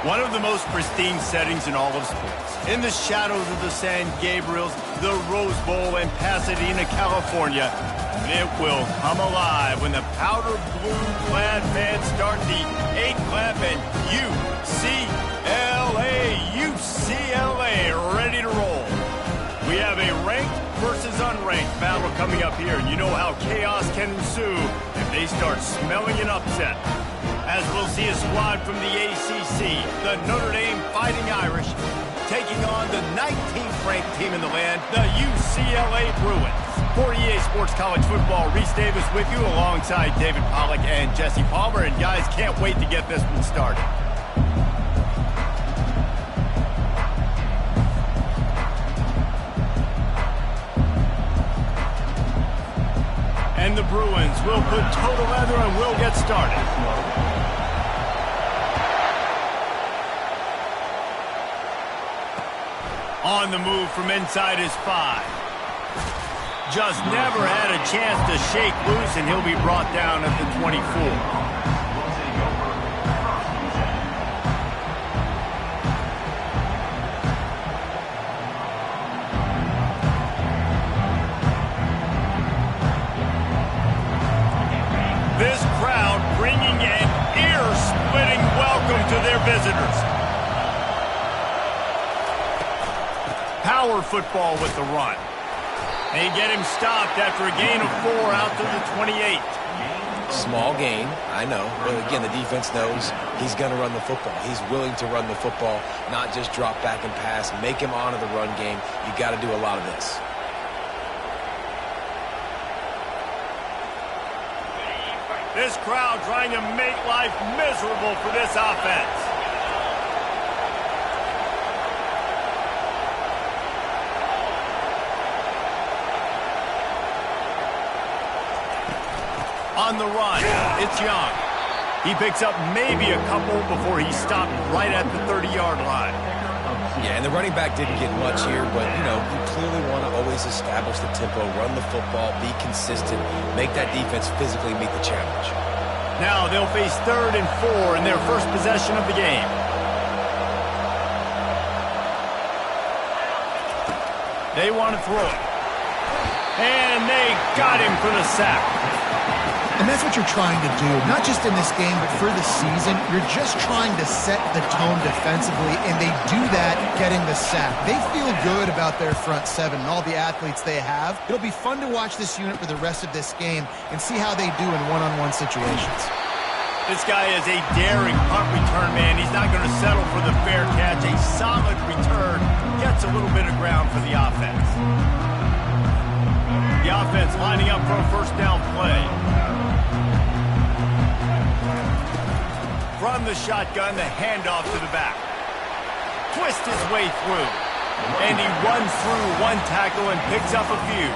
One of the most pristine settings in all of sports. In the shadows of the San Gabriels, the Rose Bowl in Pasadena, California, it will come alive when the powder blue-clad fans start the eight-clap and UCLA ready to roll. We have a ranked versus unranked battle coming up here, and you know how chaos can ensue if they start smelling an upset. As we'll see a squad from the ACC, the Notre Dame Fighting Irish, taking on the 19th ranked team in the land, the UCLA Bruins. For EA Sports College Football, Reese Davis with you alongside David Pollack and Jesse Palmer. And guys, can't wait to get this one started. And the Bruins will put total leather and we'll get started. On the move from inside his 5. Just never had a chance to shake loose, and he'll be brought down at the 24. This crowd bringing an ear-splitting welcome to their visitors. Power football with the run. They get him stopped after a gain of 4 out to the 28. Small gain, I know. But again, the defense knows he's going to run the football. He's willing to run the football, not just drop back and pass. Make him honor the run game. You got to do a lot of this. This crowd trying to make life miserable for this offense. On the run, it's Young. He picks up maybe a couple before he's stopped right at the 30-yard line. Yeah, and the running back didn't get much here, but, you know, you clearly want to always establish the tempo, run the football, be consistent, make that defense physically meet the challenge. Now they'll face 3rd and 4 in their first possession of the game. They want to throw it. And they got him for the sack. And that's what you're trying to do, not just in this game, but for the season. You're just trying to set the tone defensively, and they do that getting the sack. They feel good about their front 7 and all the athletes they have. It'll be fun to watch this unit for the rest of this game and see how they do in one-on-one situations. This guy is a daring punt return man. He's not going to settle for the fair catch. A solid return gets a little bit of ground for the offense. The offense lining up for a first down play. From the shotgun, the handoff to the back. Twist his way through. And he runs through one tackle and picks up a few.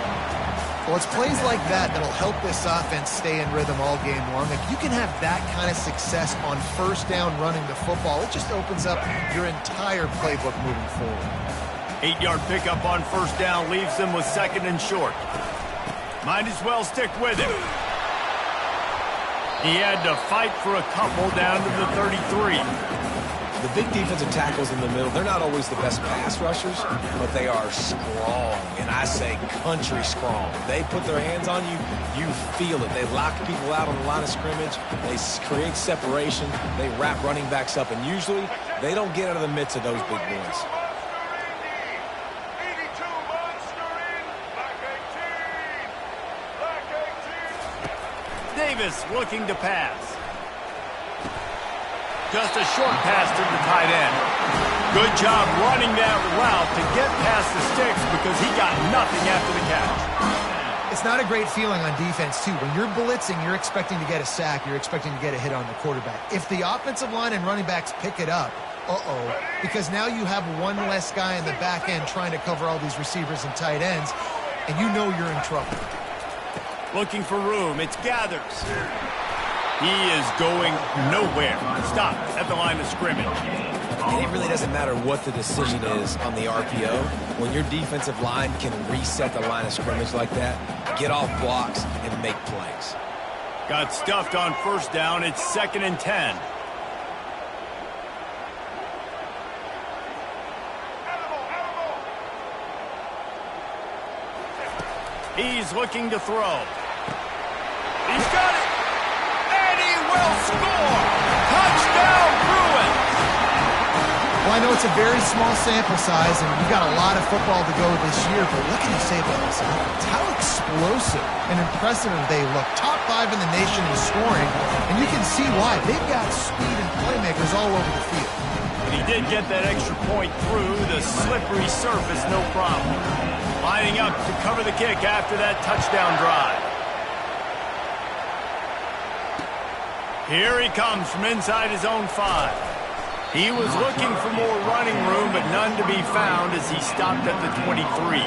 Well, it's plays like that that'll help this offense stay in rhythm all game long. If you can have that kind of success on first down running the football, it just opens up your entire playbook moving forward. 8-yard pickup on first down leaves them with 2nd and short. Might as well stick with him. He had to fight for a couple down to the 33. The big defensive tackles in the middle, they're not always the best pass rushers, but they are strong, and I say country strong. They put their hands on you, you feel it. They lock people out on the line of scrimmage. They create separation. They wrap running backs up, and usually they don't get out of the midst of those big boys. Davis looking to pass. Just a short pass to the tight end. Good job running that route to get past the sticks because he got nothing after the catch. It's not a great feeling on defense, too. When you're blitzing, you're expecting to get a sack. You're expecting to get a hit on the quarterback. If the offensive line and running backs pick it up, because now you have one less guy in the back end trying to cover all these receivers and tight ends, and you know you're in trouble. Looking for room. It's Gathers. He is going nowhere. Stopped at the line of scrimmage. And it really doesn't matter what the decision is on the RPO. When your defensive line can reset the line of scrimmage like that, get off blocks and make plays. Got stuffed on first down. It's 2nd and 10. He's looking to throw. He's got it. And he will score. Touchdown, Bruins. Well, I know it's a very small sample size, and we've got a lot of football to go this year, but what can you say about this offense? How explosive and impressive they look. Top 5 in the nation in scoring, and you can see why. They've got speed and playmakers all over the field. And he did get that extra point through the slippery surface, no problem. Lining up to cover the kick after that touchdown drive. Here he comes from inside his own 5. He was looking for more running room, but none to be found as he stopped at the 23.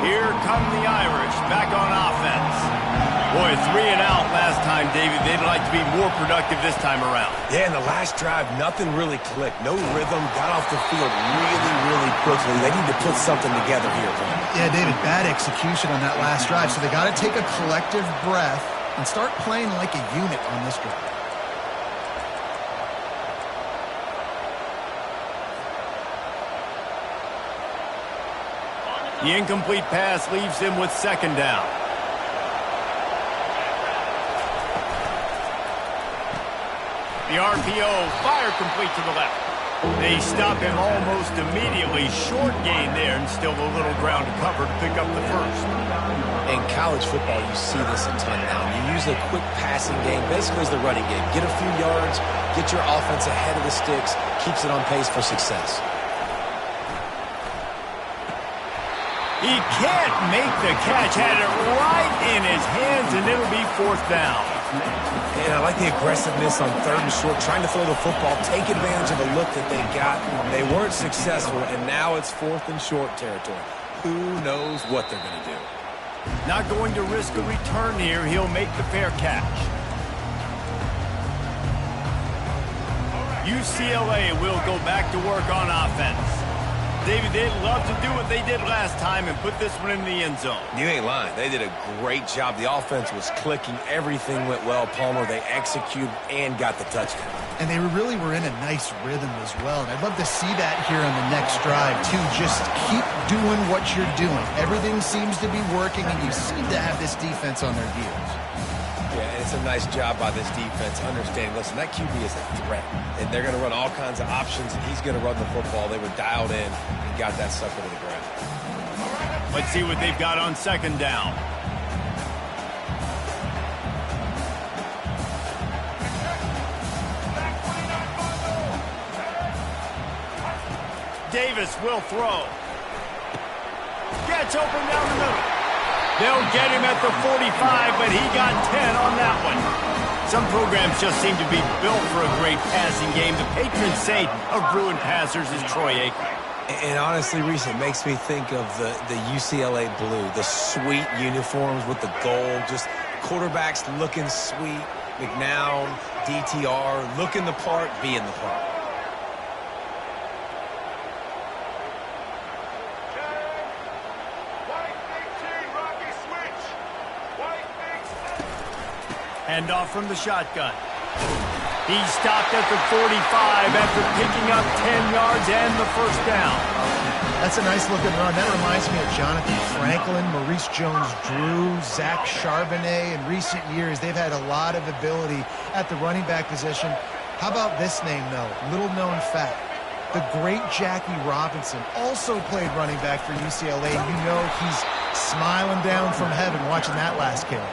Here come the Irish back on offense. Boy, 3 and out last time, David. They'd like to be more productive this time around. Yeah, in the last drive, nothing really clicked. No rhythm, got off the field really quickly. They need to put something together here. Yeah, David, bad execution on that last drive, so they got to take a collective breath and start playing like a unit on this drive. The incomplete pass leaves him with 2nd down. The RPO, fire complete to the left. They stop him almost immediately. Short gain there, and still a little ground to cover to pick up the first. In college football, you see this a ton now. You use a quick passing game, basically as the running game. Get a few yards, get your offense ahead of the sticks, keeps it on pace for success. He can't make the catch. Had it right in his hands, and it'll be 4th down. And I like the aggressiveness on 3rd and short, trying to throw the football, take advantage of the look that they got. They weren't successful, and now it's 4th and short territory. Who knows what they're going to do? Not going to risk a return here. He'll make the fair catch. UCLA will go back to work on offense. David, they'd love to do what they did last time and put this one in the end zone. You ain't lying. They did a great job. The offense was clicking. Everything went well. Palmer, they executed and got the touchdown. And they really were in a nice rhythm as well. And I'd love to see that here on the next drive, too. Just keep doing what you're doing. Everything seems to be working, and you seem to have this defense on their heels. Yeah, and it's a nice job by this defense understanding, listen, that QB is a threat. And they're going to run all kinds of options, and he's going to run the football. They were dialed in and got that sucker to the ground. Let's see what they've got on 2nd down. Davis will throw. Gets open down the middle. They'll get him at the 45, but he got 10 on that one. Some programs just seem to be built for a great passing game. The patron saint of Bruin passers is Troy Aikman. And honestly, Reese, it makes me think of the UCLA blue, the sweet uniforms with the gold, just quarterbacks looking sweet, McNown, DTR, looking the part, being the part. Handoff from the shotgun. He stopped at the 45 after picking up 10 yards and the 1st down. That's a nice looking run. That reminds me of Jonathan Franklin, Maurice Jones-Drew, Zach Charbonnet. In recent years, they've had a lot of ability at the running back position. How about this name, though? Little known fact. The great Jackie Robinson also played running back for UCLA. You know he's smiling down from heaven watching that last carry.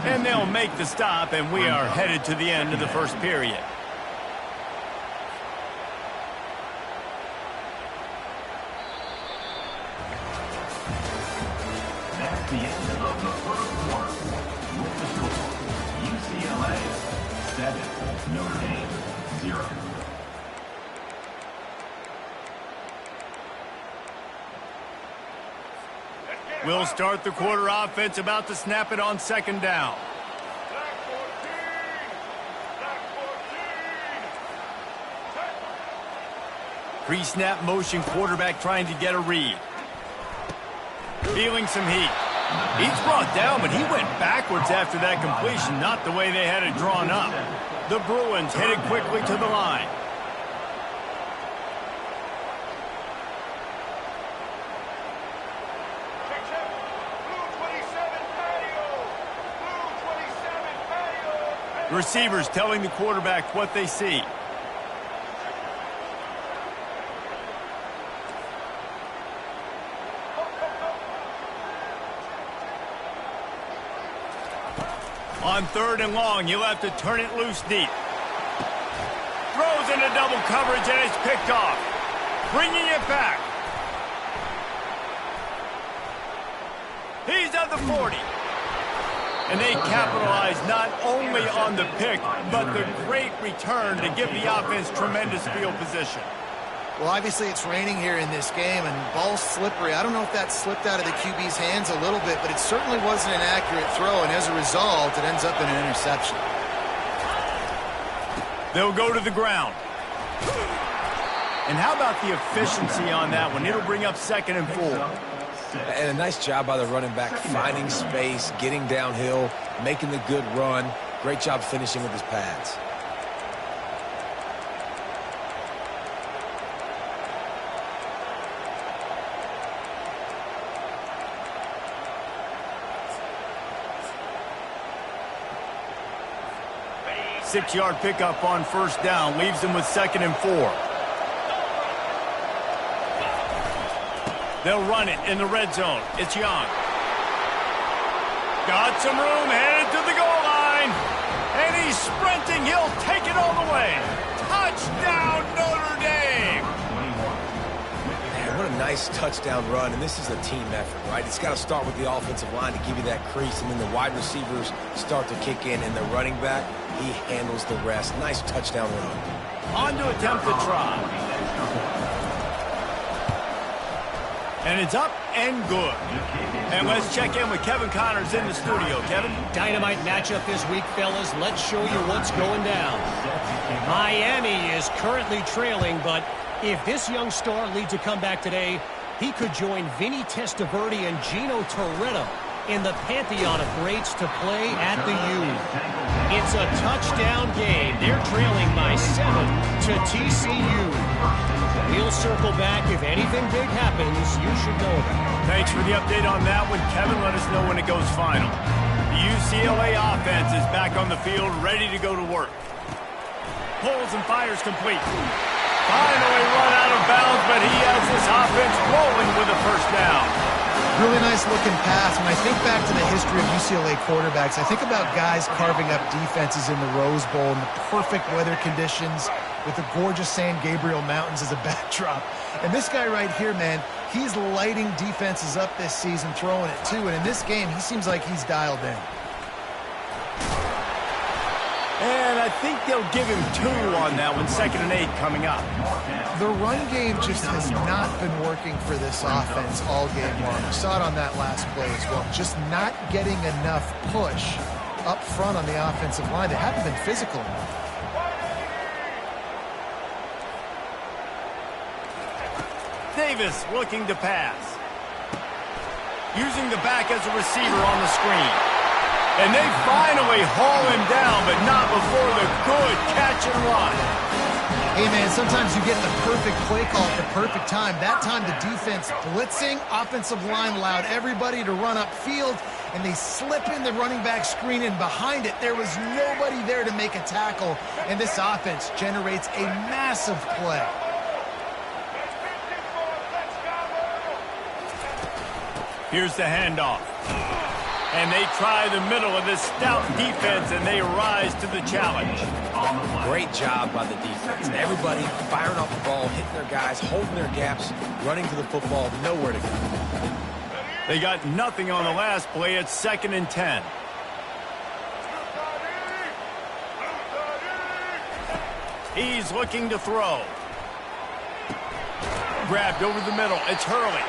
And they'll make the stop, and we are headed to the end of the 1st period. That's the end of the 1st quarter. With the score, UCLA 7, Notre Dame 0. We'll start the quarter offense, about to snap it on 2nd down. Pre-snap motion, quarterback trying to get a read. Feeling some heat. He's brought down, but he went backwards after that completion, not the way they had it drawn up. The Bruins headed quickly to the line. Receivers telling the quarterback what they see. On 3rd and long, you'll have to turn it loose deep. Throws into double coverage and it's picked off. Bringing it back. He's at the 40. And they capitalize not only on the pick, but the great return to give the offense tremendous field position. Well, obviously it's raining here in this game, and ball's slippery. I don't know if that slipped out of the QB's hands a little bit, but it certainly wasn't an accurate throw, and as a result, it ends up in an interception. They'll go to the ground. And how about the efficiency on that one? It'll bring up 2nd and 4. And a nice job by the running back, finding space, getting downhill, making the good run. Great job finishing with his pads. Six-yard pickup on 1st down, leaves them with 2nd and 4. They'll run it in the red zone. It's Young. Got some room, headed to the goal line. And he's sprinting. He'll take it all the way. Touchdown, Notre Dame. Man, what a nice touchdown run. And this is a team effort, right? It's got to start with the offensive line to give you that crease, and then the wide receivers start to kick in, and the running back, he handles the rest. Nice touchdown run. On to attempt the try. And it's up and good. And let's check in with Kevin Connors in the studio. Kevin? Dynamite matchup this week, fellas. Let's show you what's going down. Miami is currently trailing, but if this young star leads a comeback today, he could join Vinny Testaverde and Gino Toretta in the pantheon of greats to play at the U. It's a touchdown game. They're trailing by 7 to TCU. We'll circle back. If anything big happens, you should know about it. Thanks for the update on that one, Kevin. Let us know when it goes final. The UCLA offense is back on the field, ready to go to work. Pulls and fires complete. Finally run out of bounds, but he has this offense rolling with a 1st down. Really nice looking pass. When I think back to the history of UCLA quarterbacks, I think about guys carving up defenses in the Rose Bowl in the perfect weather conditions with the gorgeous San Gabriel Mountains as a backdrop. And this guy right here, man, he's lighting defenses up this season, throwing it too. And in this game, he seems like he's dialed in. And I think they'll give him 2 on that one. 2nd and 8 coming up. The run game just has not been working for this offense all game long. We saw it on that last play as well. Just not getting enough push up front on the offensive line. They haven't been physical enough. Davis looking to pass. Using the back as a receiver on the screen. And they finally haul him down, but not before the good catch and run. Hey, man, sometimes you get the perfect play call at the perfect time. That time the defense blitzing, offensive line allowed everybody to run upfield, and they slip in the running back screen, and behind it, there was nobody there to make a tackle, and this offense generates a massive play. Here's the handoff. And they try the middle of this stout defense, and they rise to the challenge. Great job by the defense. Everybody firing off the ball, hitting their guys, holding their gaps, running to the football, nowhere to go. They got nothing on the last play. It's 2nd and 10. He's looking to throw. Grabbed over the middle. It's Hurley.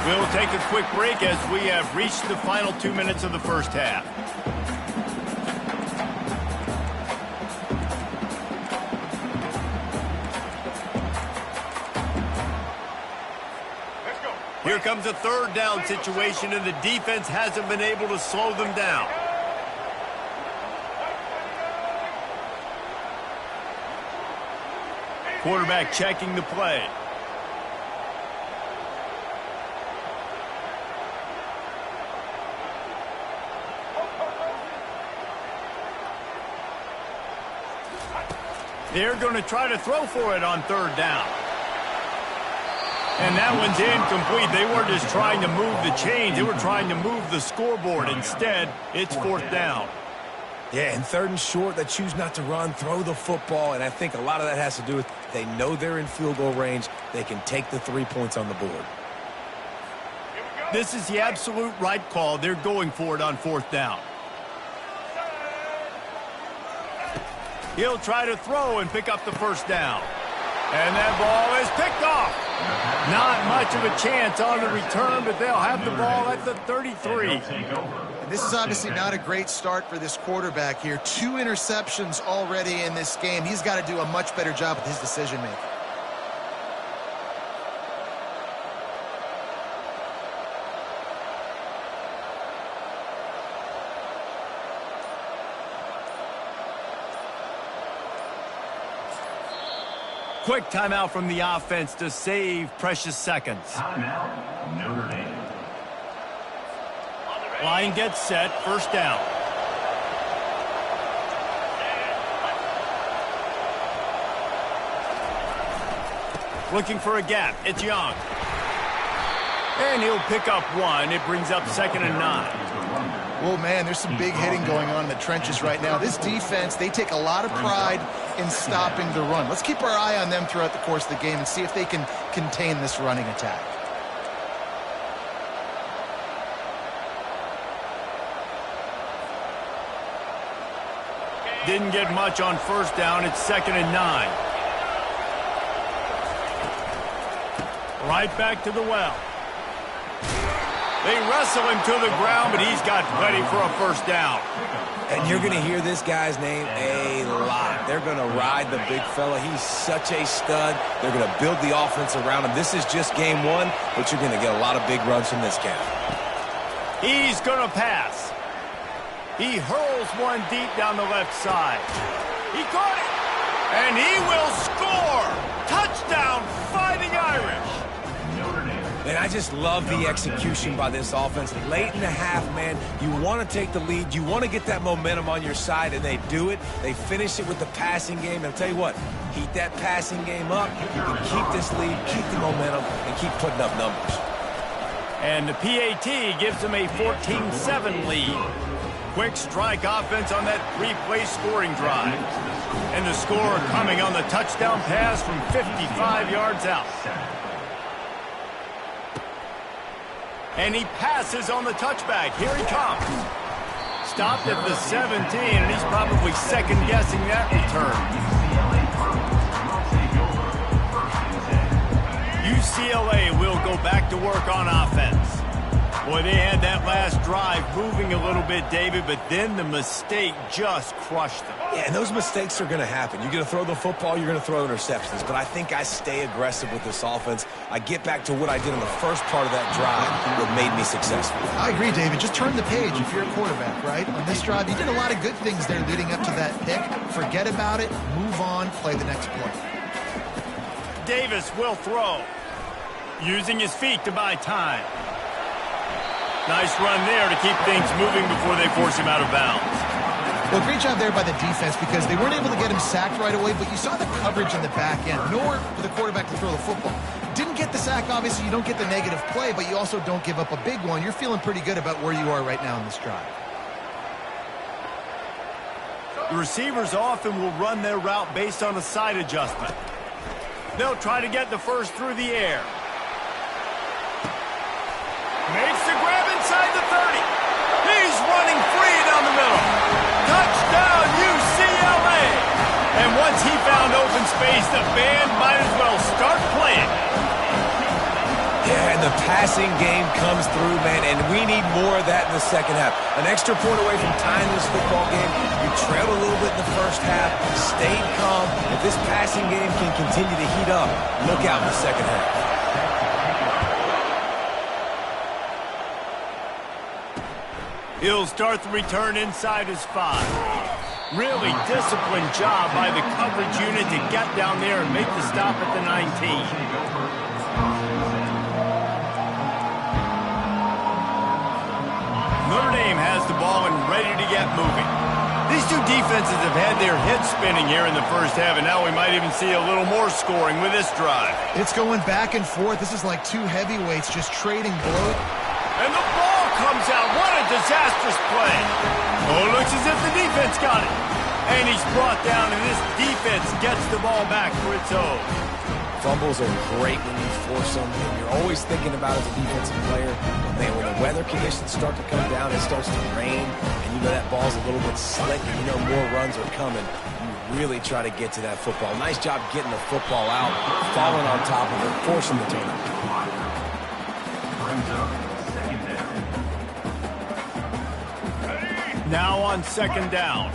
We'll take a quick break as we have reached the final 2 minutes of the 1st half. Here comes a third down situation, and the defense hasn't been able to slow them down. Quarterback checking the play. They're going to try to throw for it on third down. And that one's incomplete. They weren't just trying to move the chains. They were trying to move the scoreboard. Instead, it's fourth down. Yeah, and third and short, they choose not to run, throw the football, and I think a lot of that has to do with they know they're in field goal range. They can take the 3 points on the board. This is the absolute right call. They're going for it on fourth down. He'll try to throw and pick up the first down. And that ball is picked off. Not much of a chance on the return, but they'll have the ball at the 33. And this is obviously not a great start for this quarterback here. 2 interceptions already in this game. He's got to do a much better job with his decision-making. Quick timeout from the offense to save precious seconds. Timeout, Notre Dame. Line gets set, first down. Looking for a gap, it's Young. And he'll pick up one. It brings up 2nd and 9. Oh, man, there's some big hitting going on in the trenches right now. This defense, they take a lot of pride in stopping the run. Let's keep our eye on them throughout the course of the game and see if they can contain this running attack. Didn't get much on first down. It's 2nd and 9. Right back to the well. They wrestle him to the ground, but he's got plenty for a first down. And you're going to hear this guy's name a lot. They're going to ride the big fella. He's such a stud. They're going to build the offense around him. This is just game 1, but you're going to get a lot of big runs from this guy. He's going to pass. He hurls one deep down the left side. He caught it. And he will score. Touchdown, Fighting Irish. And I just love the execution by this offense. Late in the half, man, you want to take the lead. You want to get that momentum on your side, and they do it. They finish it with the passing game. And I'll tell you what, heat that passing game up. You can keep this lead, keep the momentum, and keep putting up numbers. And the PAT gives them a 14-7 lead. Quick strike offense on that 3-play scoring drive. And the score coming on the touchdown pass from 55 yards out. And he passes on the touchback. Here he comes. Stopped at the 17, and he's probably second-guessing that return. UCLA will go back to work on offense. Boy, they had that last drive moving a little bit, David, but then the mistake just crushed them. Yeah, and those mistakes are going to happen. You're going to throw the football, you're going to throw interceptions. But I think I stay aggressive with this offense. I get back to what I did in the first part of that drive that made me successful. I agree, David. Just turn the page if you're a quarterback, right? On this drive, you did a lot of good things there leading up to that pick. Forget about it, move on, play the next play. Davis will throw, using his feet to buy time. Nice run there to keep things moving before they force him out of bounds. Well, great job there by the defense because they weren't able to get him sacked right away, but you saw the coverage in the back end. Nowhere for the quarterback to throw the football. Didn't get the sack, obviously. You don't get the negative play, but you also don't give up a big one. You're feeling pretty good about where you are right now in this drive. The receivers often will run their route based on a side adjustment. They'll try to get the first through the air. Makes the grab inside the 30. He's running free down the middle. Touchdown, UCLA. And once he found open space, the band might as well start playing. Yeah, and the passing game comes through, man, and we need more of that in the second half. An extra point away from tying this football game. You trailed a little bit in the first half, stayed calm. If this passing game can continue to heat up, look out in the second half. He'll start the return inside his 5. Really disciplined job by the coverage unit to get down there and make the stop at the 19. Notre Dame has the ball and ready to get moving. These two defenses have had their heads spinning here in the first half, and now we might even see a little more scoring with this drive. It's going back and forth. This is like two heavyweights just trading blow. And the ball comes out. What a disastrous play. Oh, it looks as if the defense got it. And he's brought down, and this defense gets the ball back for its own. Fumbles are great when you force them, and you're always thinking about as a defensive player, man, when the weather conditions start to come down, it starts to rain, and you know that ball's a little bit slick, and you know more runs are coming. You really try to get to that football. Nice job getting the football out, falling on top of it, forcing the turnover. Now on second down.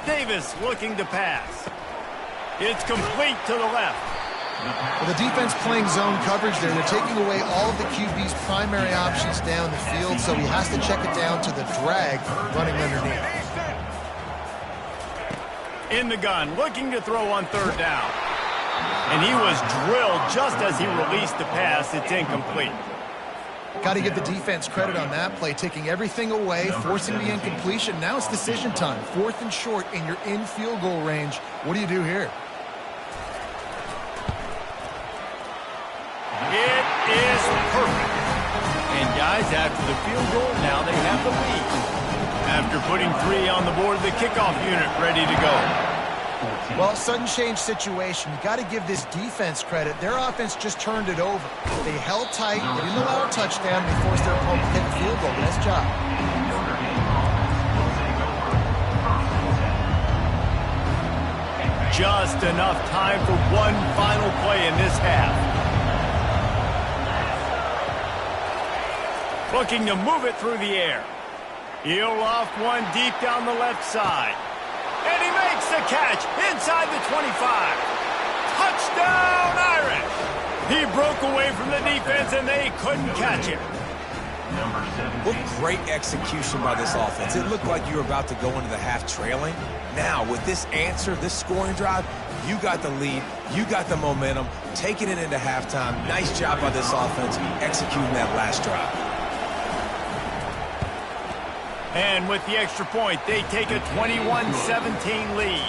Davis looking to pass. It's complete to the left. Well, the defense playing zone coverage there. They're taking away all of the QB's primary options down the field, so he has to check it down to the drag running underneath. In the gun, looking to throw on third down. And he was drilled just as he released the pass. It's incomplete. Got to give the defense credit on that play, taking everything away, forcing the incompletion. Now it's decision time. 4th and short, and you're in field goal range. What do you do here? It is perfect. And guys, after the field goal, now they have the lead. After putting 3 on the board, the kickoff unit ready to go. Well, sudden change situation. You got to give this defense credit. Their offense just turned it over. They held tight. They didn't allow a touchdown. They forced their opponent to take a field goal. Nice job. Just enough time for one final play in this half. Looking to move it through the air. He'll off one deep down the left side. And he makes the catch inside the 25. Touchdown, Irish! He broke away from the defense, and they couldn't catch him. What great execution by this offense. It looked like you were about to go into the half trailing. Now, with this answer, this scoring drive, you got the lead, you got the momentum, taking it into halftime. Nice job by this offense executing that last drive. And with the extra point, they take a 21-17 lead.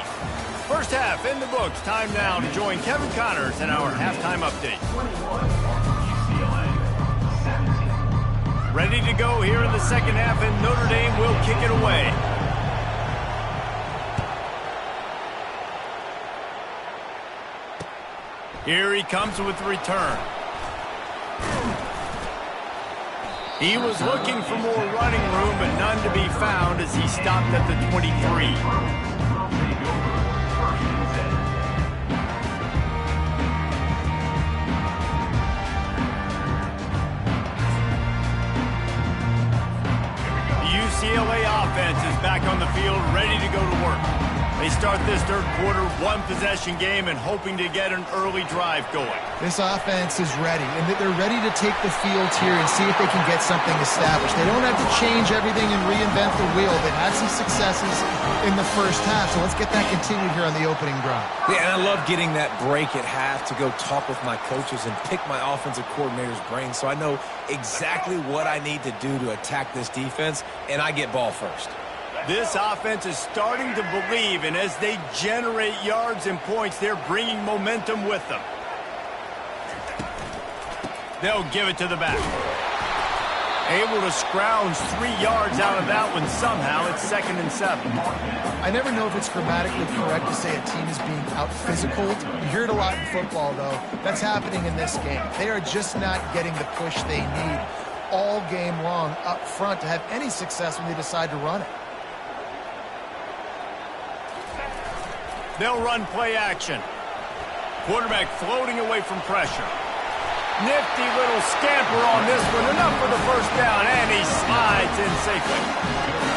First half in the books. Time now to join Kevin Connors in our halftime update. Ready to go here in the second half, and Notre Dame will kick it away. Here he comes with the return. He was looking for more running room, but none to be found as he stopped at the 23. The UCLA offense is back on the field, ready to go to work. They start this third quarter one-possession game and hoping to get an early drive going. This offense is ready, and they're ready to take the field here and see if they can get something established. They don't have to change everything and reinvent the wheel. They've had some successes in the first half, so let's get that continued here on the opening drive. Yeah, and I love getting that break at half to go talk with my coaches and pick my offensive coordinator's brain so I know exactly what I need to do to attack this defense, and I get ball first. This offense is starting to believe, and as they generate yards and points, they're bringing momentum with them. They'll give it to the back. Able to scrounge 3 yards out of that one somehow. It's 2nd and 7. I never know if it's grammatically correct to say a team is being out-physicaled. You hear it a lot in football, though. That's happening in this game. They are just not getting the push they need all game long up front to have any success when they decide to run it. They'll run play action. Quarterback floating away from pressure. Nifty little scamper on this one. Enough for the first down, and he slides in safely.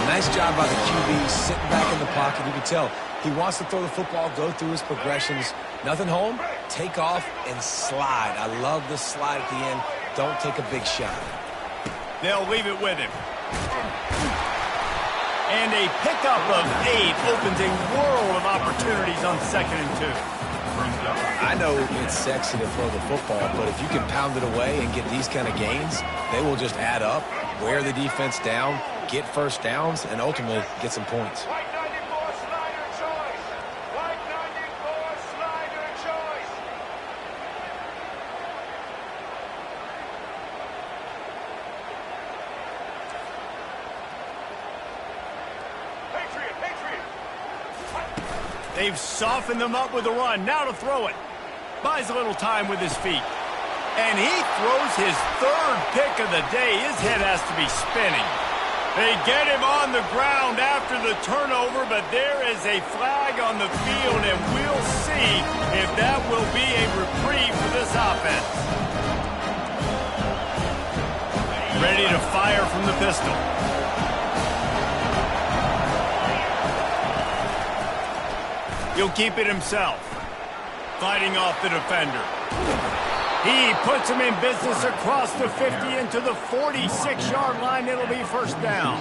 Nice job by the QB sitting back in the pocket. You can tell he wants to throw the football, go through his progressions. Nothing home, take off and slide. I love the slide at the end. Don't take a big shot. They'll leave it with him. And a pickup of 8 opens a world of opportunities on 2nd and 2. I know it's sexy to throw the football, but if you can pound it away and get these kind of gains, they will just add up, wear the defense down, get first downs, and ultimately get some points. They've softened them up with a run. Now to throw it. Buys a little time with his feet. And he throws his 3rd pick of the day. His head has to be spinning. They get him on the ground after the turnover, but there is a flag on the field, and we'll see if that will be a reprieve for this offense. Ready to fire from the pistol. He'll keep it himself. Fighting off the defender. He puts him in business across the 50 into the 46-yard line. It'll be first down.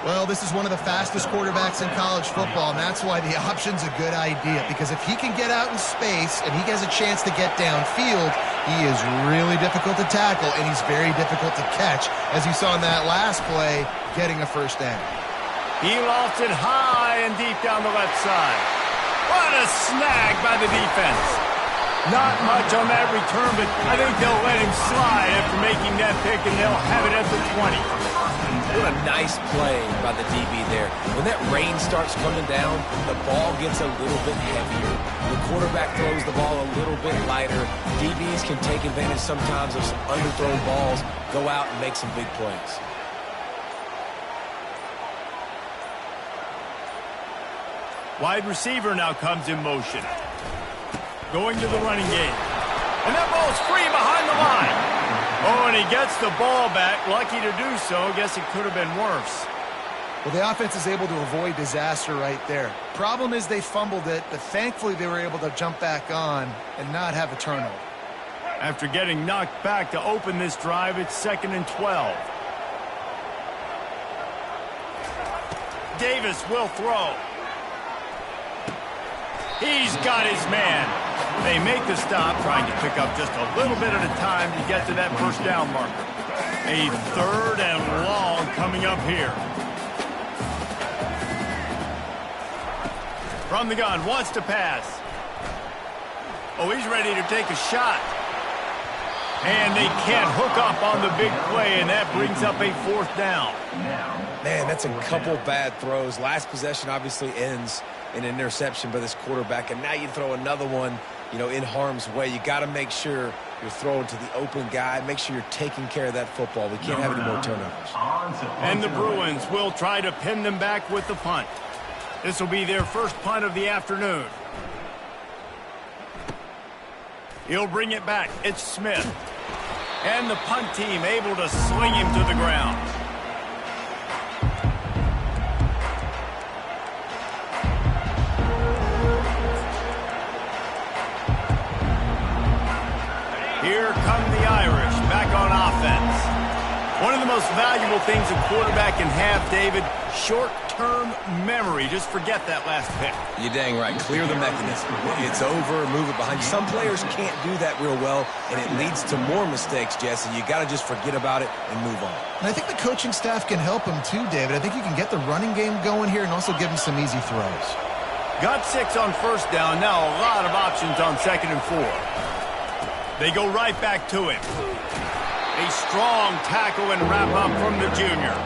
Well, this is one of the fastest quarterbacks in college football, and that's why the option's a good idea. Because if he can get out in space and he has a chance to get downfield, he is really difficult to tackle, and he's very difficult to catch, as you saw in that last play, getting a first down. He lofts it high and deep down the left side. What a snag by the defense. Not much on that return, but I think they'll let him slide after making that pick, and they'll have it at the 20. What a nice play by the DB there. When that rain starts coming down, the ball gets a little bit heavier. The quarterback throws the ball a little bit lighter. DBs can take advantage sometimes of some underthrown balls, go out and make some big plays. Wide receiver now comes in motion. Going to the running game. And that ball's free behind the line. Oh, and he gets the ball back. Lucky to do so. Guess it could have been worse. Well, the offense is able to avoid disaster right there. Problem is they fumbled it, but thankfully they were able to jump back on and not have a turnover. After getting knocked back to open this drive, it's 2nd and 12. Davis will throw. He's got his man. They make the stop, trying to pick up just a little bit at a time to get to that first down marker. A 3rd and long coming up here. From the gun, wants to pass. Oh, he's ready to take a shot. And they can't hook up on the big play, and that brings up a 4th down. Man, that's a couple bad throws. Last possession obviously ends in an interception by this quarterback, and now you throw another one, in harm's way. You got to make sure you're throwing to the open guy. Make sure you're taking care of that football. We can't have any more turnovers. And the Bruins will try to pin them back with the punt. This will be their first punt of the afternoon. He'll bring it back. It's Smith. And the punt team able to sling him to the ground. Here come the Irish back on offense. One of the most valuable things a quarterback can have, David, short-term memory. Just forget that last pick. You're dang right. Clear the mechanism. It's over, move it behind you. Some players can't do that real well, and it leads to more mistakes, Jesse. You got to just forget about it and move on. And I think the coaching staff can help him too, David. I think you can get the running game going here and also give him some easy throws. Got 6 on first down. Now a lot of options on 2nd and 4. They go right back to him. A strong tackle and wrap up from the junior.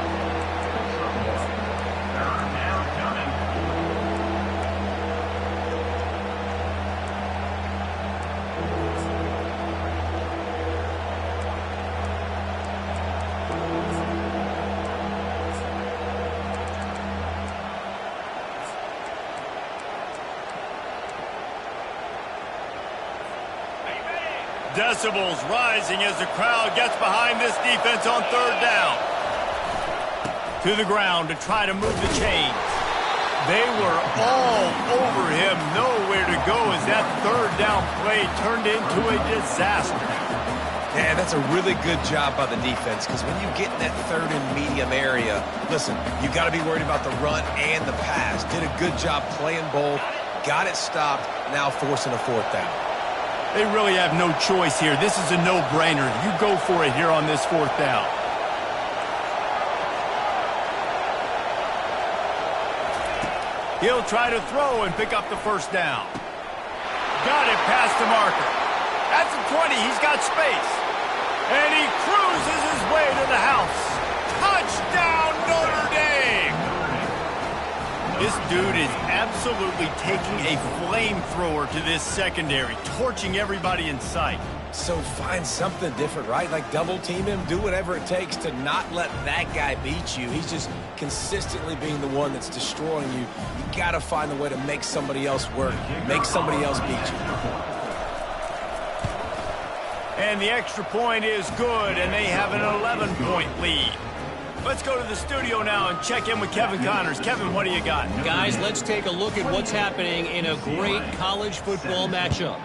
Decibels rising as the crowd gets behind this defense on 3rd down. To the ground to try to move the chains. They were all over him. Nowhere to go as that third down play turned into a disaster. Yeah, that's a really good job by the defense, because when you get in that third and medium area, listen, you got to be worried about the run and the pass. Did a good job playing both, got it stopped, now forcing a fourth down. They really have no choice here. This is a no-brainer. You go for it here on this fourth down. He'll try to throw and pick up the first down. Got it past the marker. At the 20, he's got space. And he cruises his way to the house. Touchdown, Notre Dame! This dude is absolutely taking a flamethrower to this secondary, torching everybody in sight. So find something different, right? Like double team him, do whatever it takes to not let that guy beat you. He's just consistently being the one that's destroying you. You got to find a way to make somebody else work, make somebody else beat you. And the extra point is good, and they have an 11-point lead. Let's go to the studio now and check in with Kevin Connors. Kevin, what do you got? Guys, let's take a look at what's happening in a great college football matchup.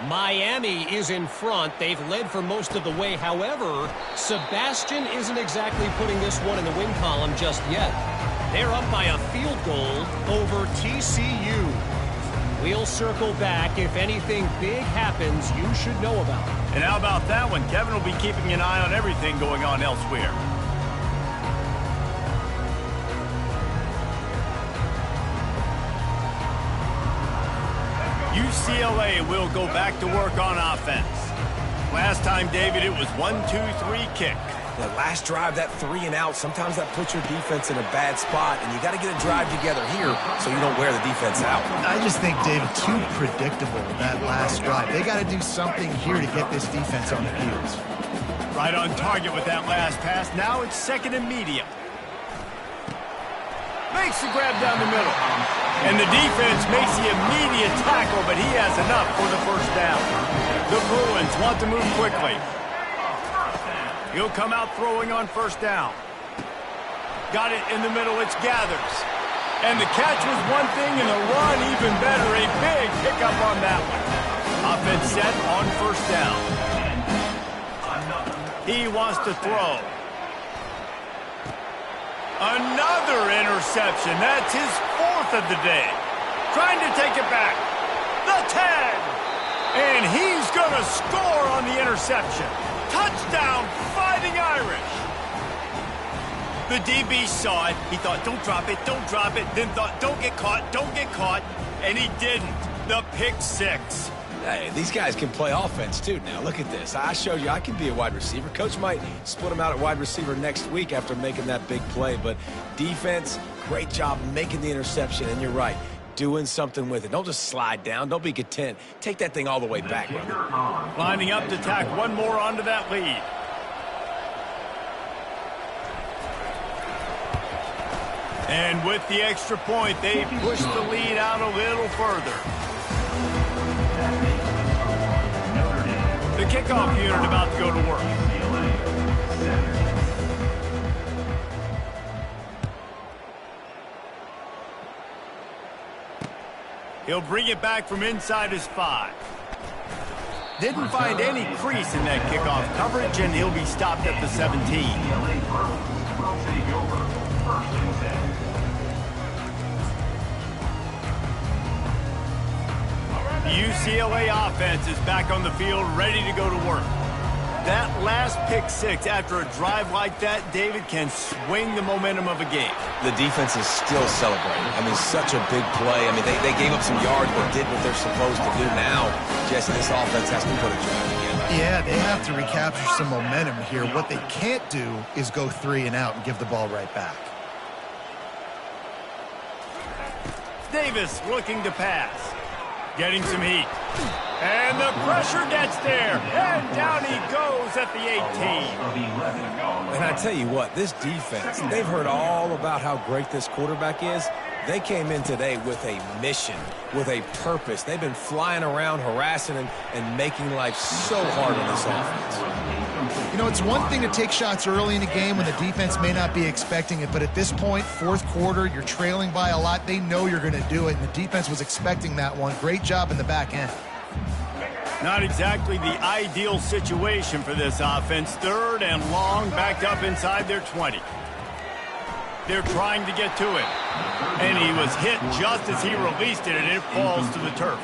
Miami is in front. They've led for most of the way. However, Sebastian isn't exactly putting this one in the win column just yet. They're up by a field goal over TCU. We'll circle back. If anything big happens, you should know about it. And how about that one? Kevin will be keeping an eye on everything going on elsewhere. UCLA will go back to work on offense. Last time, David, it was 1-2-3 kick. The last drive, that 3 and out, sometimes that puts your defense in a bad spot, and you got to get a drive together here so you don't wear the defense out. I just think, David, too predictable, that last drive. They got to do something here to get this defense on their heels. Right on target with that last pass. Now it's second and medium. Makes the grab down the middle. And the defense makes the immediate tackle, but he has enough for the first down. The Bruins want to move quickly. He'll come out throwing on first down. Got it in the middle. It's Gathers. And the catch was one thing, and the run even better. A big pickup on that one. Offense set on first down. He wants to throw. Another interception. That's his fourth of the day. Trying to take it back. The 10. And he's going to score on the interception. Touchdown, Fighting Irish. The DB saw it. He thought, don't drop it, don't drop it. Then thought, don't get caught. And he didn't. The pick six. Hey, these guys can play offense, too. Now, look at this. I showed you I can be a wide receiver. Coach might split him out at wide receiver next week after making that big play. But defense, great job making the interception. And you're right, doing something with it. Don't just slide down. Don't be content. Take that thing all the way back, brother. Lining up to tack one more onto that lead. And with the extra point, they push the lead out a little further. The kickoff unit about to go to work. He'll bring it back from inside his 5. Didn't find any crease in that kickoff coverage, and he'll be stopped at the 17. The UCLA offense is back on the field, ready to go to work. That last pick six after a drive like that, David, can swing the momentum of a game. The defense is still celebrating. I mean, such a big play. I mean, they gave up some yards but did what they're supposed to do. Now, Jesse, this offense has to put a drive together. Yeah, they have to recapture some momentum here. What they can't do is go 3 and out and give the ball right back. Davis looking to pass. Getting some heat. And the pressure gets there. And down he goes at the 18. And I tell you what, this defense, they've heard all about how great this quarterback is. They came in today with a mission, with a purpose. They've been flying around, harassing him, and making life so hard on this offense. You know, it's one thing to take shots early in a game when the defense may not be expecting it, but at this point, fourth quarter, you're trailing by a lot. They know you're going to do it, and the defense was expecting that one. Great job in the back end. Not exactly the ideal situation for this offense. Third and long, backed up inside their 20. They're trying to get to it. And he was hit just as he released it, and it falls to the turf.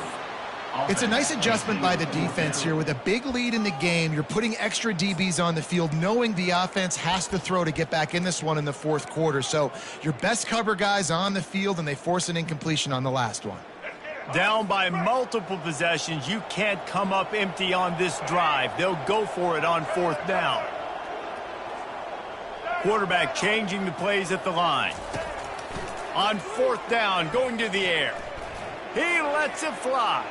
It's a nice adjustment by the defense here. With a big lead in the game, you're putting extra DBs on the field, knowing the offense has to throw to get back in this one in the fourth quarter. So your best cover guys on the field, and they force an incompletion on the last one. Down by multiple possessions, you can't come up empty on this drive. They'll go for it on fourth down. Quarterback changing the plays at the line. On fourth down, going to the air. He lets it fly.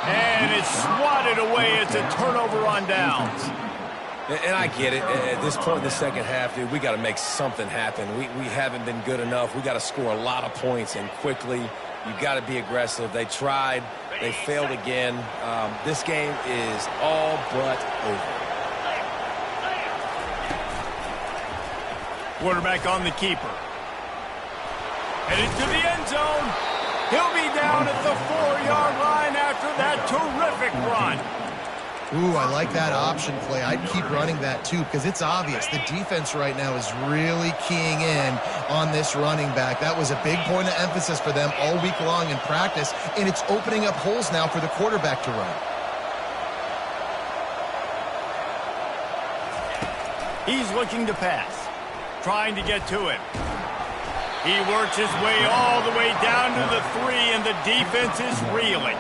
And it's swatted away. It's a turnover on downs. And I get it. At this point in the second half, dude, we got to make something happen. We haven't been good enough. We got to score a lot of points and quickly. You got to be aggressive. They tried. They failed again. This game is all but over. Quarterback on the keeper. Headed to the end zone. He'll be down at the 4-yard line after that terrific run. Ooh, I like that option play. I'd keep running that too, because it's obvious the defense right now is really keying in on this running back. That was a big point of emphasis for them all week long in practice, and it's opening up holes now for the quarterback to run. He's looking to pass, trying to get to it. He works his way all the way down to the 3, and the defense is reeling.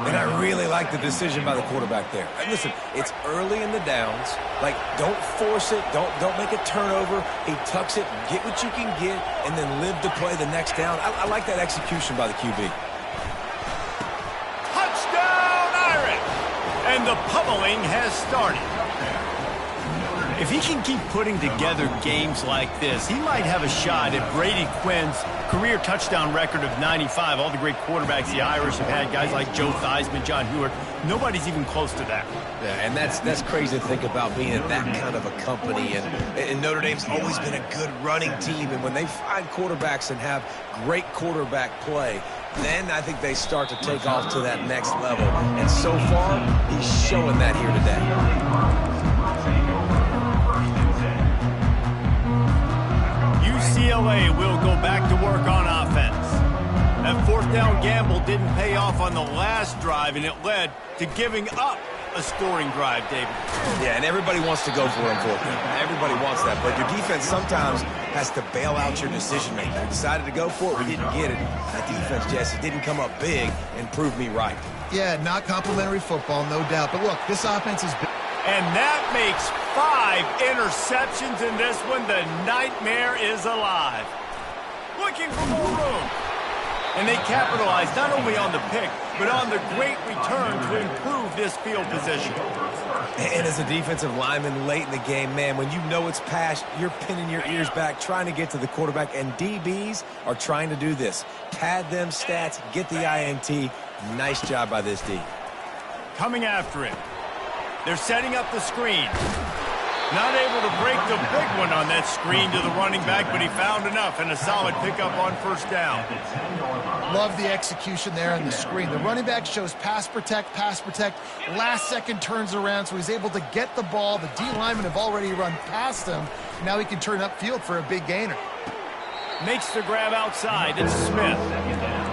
And I really like the decision by the quarterback there. And listen, it's early in the downs. Like, don't force it. Don't make a turnover. He tucks it, get what you can get, and then live to play the next down. I like that execution by the QB. Touchdown, Irish! And the pummeling has started. If he can keep putting together games like this, he might have a shot at Brady Quinn's career touchdown record of 95. All the great quarterbacks the Irish have had, guys like Joe Theismann, John Hewart, nobody's even close to that. Yeah, and that's crazy to think about being in that kind of a company. And Notre Dame's always been a good running team. And when they find quarterbacks and have great quarterback play, then I think they start to take off to that next level. And so far, he's showing that here today. UCLA will go back to work on offense. That fourth down gamble didn't pay off on the last drive, and it led to giving up a scoring drive, David. Yeah, and everybody wants to go for it on fourth down. Everybody wants that, but your defense sometimes has to bail out your decision-making. We decided to go for it. We didn't get it. That defense, Jesse, didn't come up big and prove me right. Yeah, not complimentary football, no doubt. But look, this offense is big. And that makes 5 interceptions in this one. The nightmare is alive. Looking for more room. And they capitalize not only on the pick, but on the great return to improve this field position. And as a defensive lineman late in the game, man, when you know it's past, you're pinning your ears back, trying to get to the quarterback. And DBs are trying to do this. Pad them stats, get the INT. Nice job by this D. Coming after it. They're setting up the screen. Not able to break the big one on that screen to the running back, but he found enough and a solid pickup on first down. Love the execution there on the screen. The running back shows pass protect, last second turns around, so he's able to get the ball. The D linemen have already run past him. Now he can turn upfield for a big gainer. Makes the grab outside. It's Smith.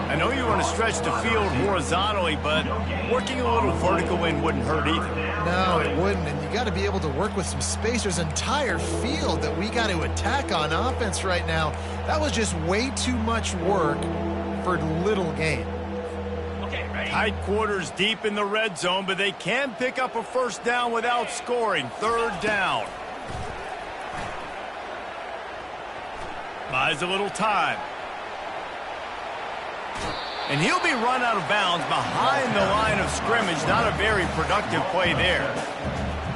I know you want to stretch the field horizontally, but working a little vertical in wouldn't hurt either. No, it wouldn't, and you got to be able to work with some space. There's an entire field that we got to attack on offense right now. That was just way too much work for little gain. Tight quarters deep in the red zone, but they can pick up a first down without scoring. Third down. Buys a little time. And he'll be run out of bounds behind the line of scrimmage. Not a very productive play there.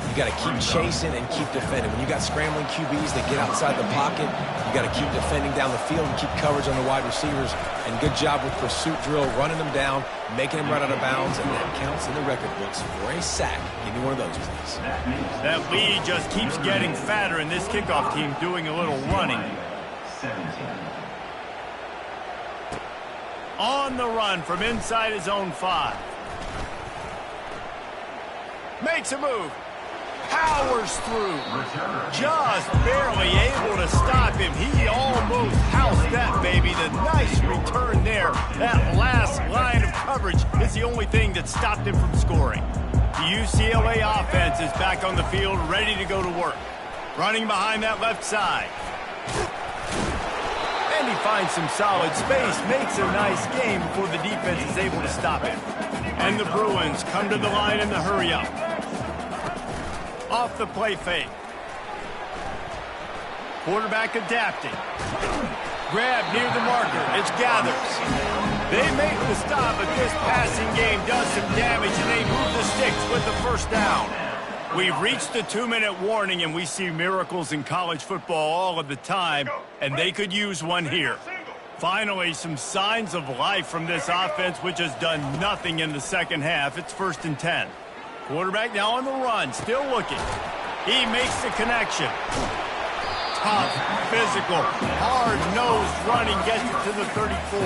You got to keep chasing and keep defending. When you got scrambling QBs that get outside the pocket, You got to keep defending down the field and keep coverage on the wide receivers. And good job with pursuit drill, running them down, making them run out of bounds, and that counts in the record books for a sack. Give me one of those, please. That lead just keeps getting fatter, and this kickoff team doing a little running. 17. On the run from inside his own 5. Makes a move. Powers through. Just barely able to stop him. He almost housed that, baby. The nice return there. That last line of coverage is the only thing that stopped him from scoring. The UCLA offense is back on the field, ready to go to work. Running behind that left side. And he finds some solid space, makes a nice game before the defense is able to stop him. And the Bruins come to the line in the hurry-up. Off the play fake. Quarterback adapting. Grab near the marker. It's Gathers. They make the stop, but this passing game does some damage, and they move the sticks with the first down. We've reached the 2-minute warning, and we see miracles in college football all of the time, and they could use one here. Finally, some signs of life from this offense, which has done nothing in the second half. It's 1st and 10. Quarterback now on the run, still looking. He makes the connection. Tough, physical, hard-nosed running gets it to the 34.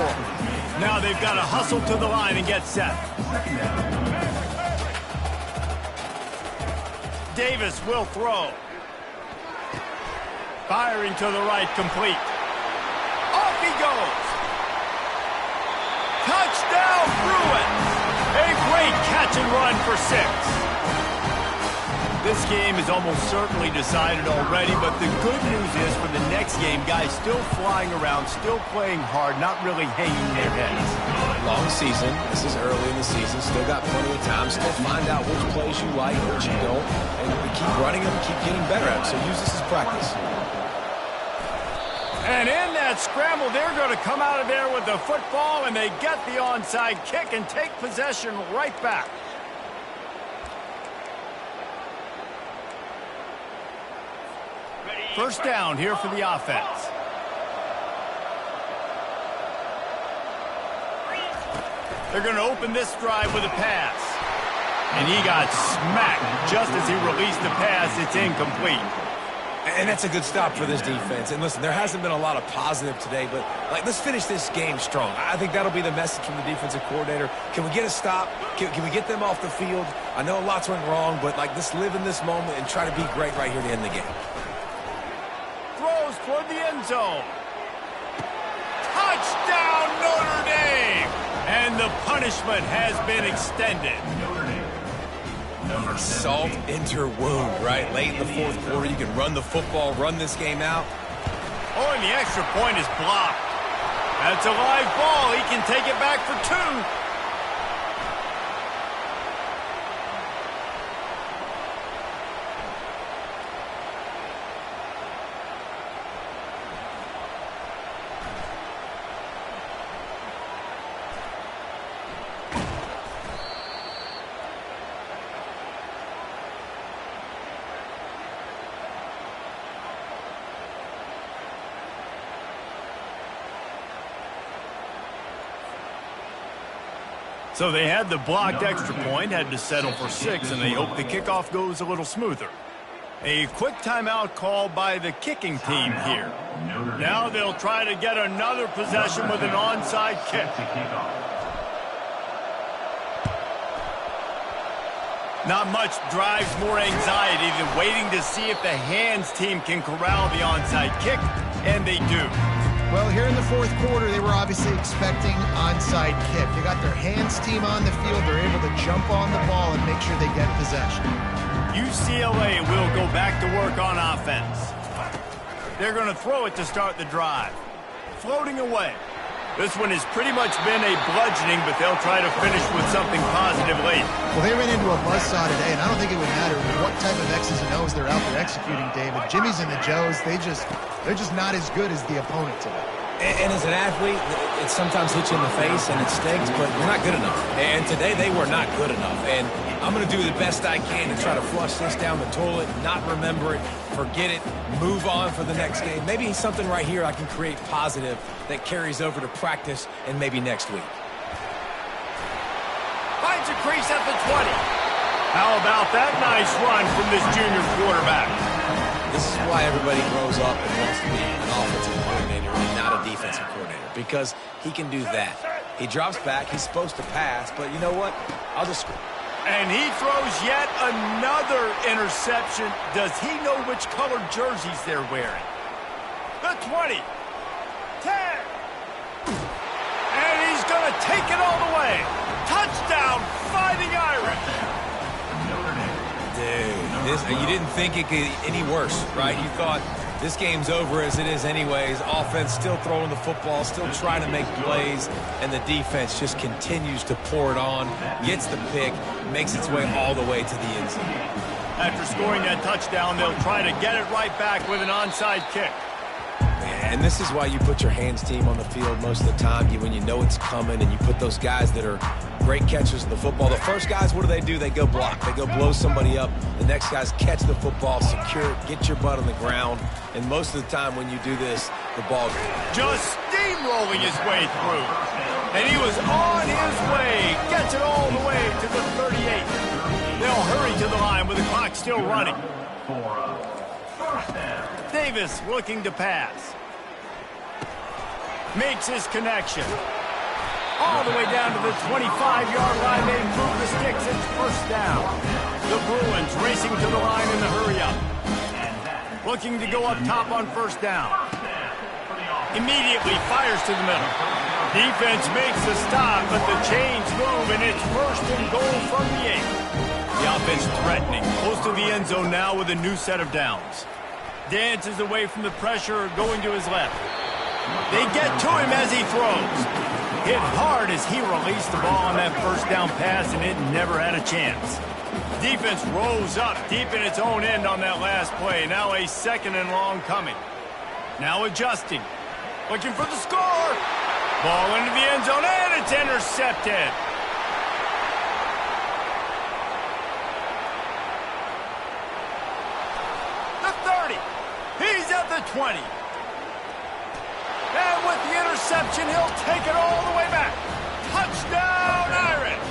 Now they've got to hustle to the line and get set. Davis will throw. Firing to the right, complete. Off he goes. Touchdown, Bruins. A great catch and run for 6. This game is almost certainly decided already, but the good news is for the next game, guys still flying around, still playing hard, not really hanging their heads. Long season. This is early in the season. Still got plenty of time. Still find out which plays you like, which you don't. And we keep running them, keep getting better at it. So use this as practice. And in that scramble, they're going to come out of there with the football, and they get the onside kick and take possession right back. First down here for the offense. They're going to open this drive with a pass. And he got smacked just as he released the pass. It's incomplete. And that's a good stop for this defense. And listen, there hasn't been a lot of positive today, but let's finish this game strong. I think that'll be the message from the defensive coordinator. Can we get a stop? Can we get them off the field? I know lots went wrong, but let's live in this moment and try to be great right here to end the game. Throws toward the end zone. Touchdown, Notre Dame! And the punishment has been extended. Salt into wound, right? Late in the fourth quarter, you can run the football, run this game out. Oh, and the extra point is blocked. That's a live ball. He can take it back for 2. So they had the blocked extra point, had to settle for 6, and they hope the kickoff goes a little smoother. A quick timeout call by the kicking team here. Now they'll try to get another possession with an onside kick. Not much drives more anxiety than waiting to see if the hands team can corral the onside kick, and they do. Well, here in the fourth quarter, they were obviously expecting onside kick. They got their hands team on the field. They're able to jump on the ball and make sure they get possession. UCLA will go back to work on offense. They're going to throw it to start the drive. Floating away. This one has pretty much been a bludgeoning, but they'll try to finish with something positive late. Well, they ran into a buzzsaw today, and I don't think it would matter what type of X's and O's they're out there executing, David. Jimmy's and the Joes, they're just not as good as the opponent today. And as an athlete, it sometimes hits you in the face and it stinks, but you're not good enough. And today they were not good enough. And I'm going to do the best I can to try to flush this down the toilet, not remember it, forget it, move on for the next game. Maybe something right here I can create positive that carries over to practice and maybe next week. Finds a crease at the 20. How about that nice run from this junior quarterback? This is why everybody grows up and wants to be an offensive coordinator and not a defensive coordinator, because he can do that. He drops back. He's supposed to pass, but you know what? I'll just... And he throws yet another interception. Does he know which colored jerseys they're wearing? The 20. 10. And he's going to take it all the way. Touchdown, Fighting Irish. Dude, you didn't think it could get any worse, right? You thought this game's over as it is anyways. Offense still throwing the football, still trying to make plays, and the defense just continues to pour it on, gets the pick, makes its way all the way to the end zone. After scoring that touchdown, they'll try to get it right back with an onside kick. And this is why you put your hands team on the field most of the time, when you know it's coming, and you put those guys that are great catchers of the football. The first guys, what do? They go block. They go blow somebody up. The next guys catch the football, secure it, get your butt on the ground. And most of the time when you do this, the ball just steamrolling his way through. And he was on his way. Gets it all the way to the 38. They'll hurry to the line with the clock still running. Davis looking to pass. Makes his connection. All the way down to the 25-yard line. They move the sticks. It's first down. The Bruins racing to the line in the hurry-up. Looking to go up top on first down. Immediately fires to the middle. Defense makes the stop, but the chains move, and it's first and goal from the 8. The offense threatening. Close to the end zone now with a new set of downs. Dances away from the pressure, going to his left. They get to him as he throws. Hit hard as he released the ball on that first down pass, and it never had a chance. Defense rose up deep in its own end on that last play. Now a second and long coming. Now adjusting. Looking for the score. Ball into the end zone, and it's intercepted. The 30. He's at the 20. And with the interception, he'll take it all the way back. Touchdown, Irish!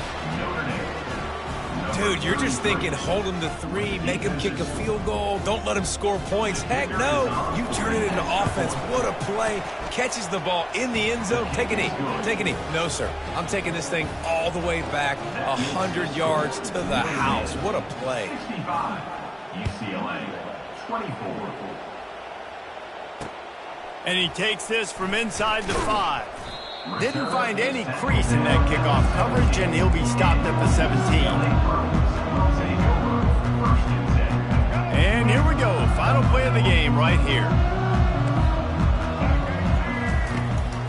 Dude, you're just thinking, hold him to 3, make him kick a field goal, don't let him score points. Heck no, you turn it into offense. What a play. Catches the ball in the end zone. Take a knee. Take a knee. No, sir. I'm taking this thing all the way back 100 yards to the house. What a play. 65, UCLA, 24. And he takes this from inside the 5. Didn't find any crease in that kickoff coverage, and he'll be stopped at the 17. And here we go. Final play of the game right here.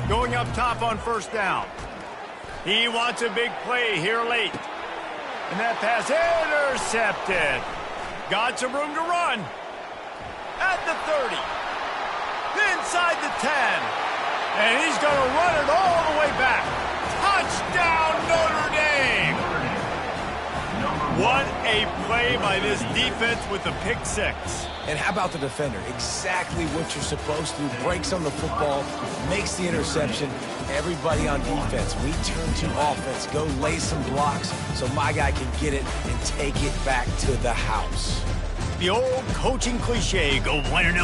Going up top on first down. He wants a big play here late. And that pass intercepted. Got some room to run. At the 30. Inside the 10. And he's going to run it all the way back. Touchdown, Notre Dame! What a play by this defense with the pick 6. And how about the defender? Exactly what you're supposed to do. Breaks on the football, makes the interception. Everybody on defense, we turn to offense. Go lay some blocks so my guy can get it and take it back to the house. The old coaching cliche, go 1-0.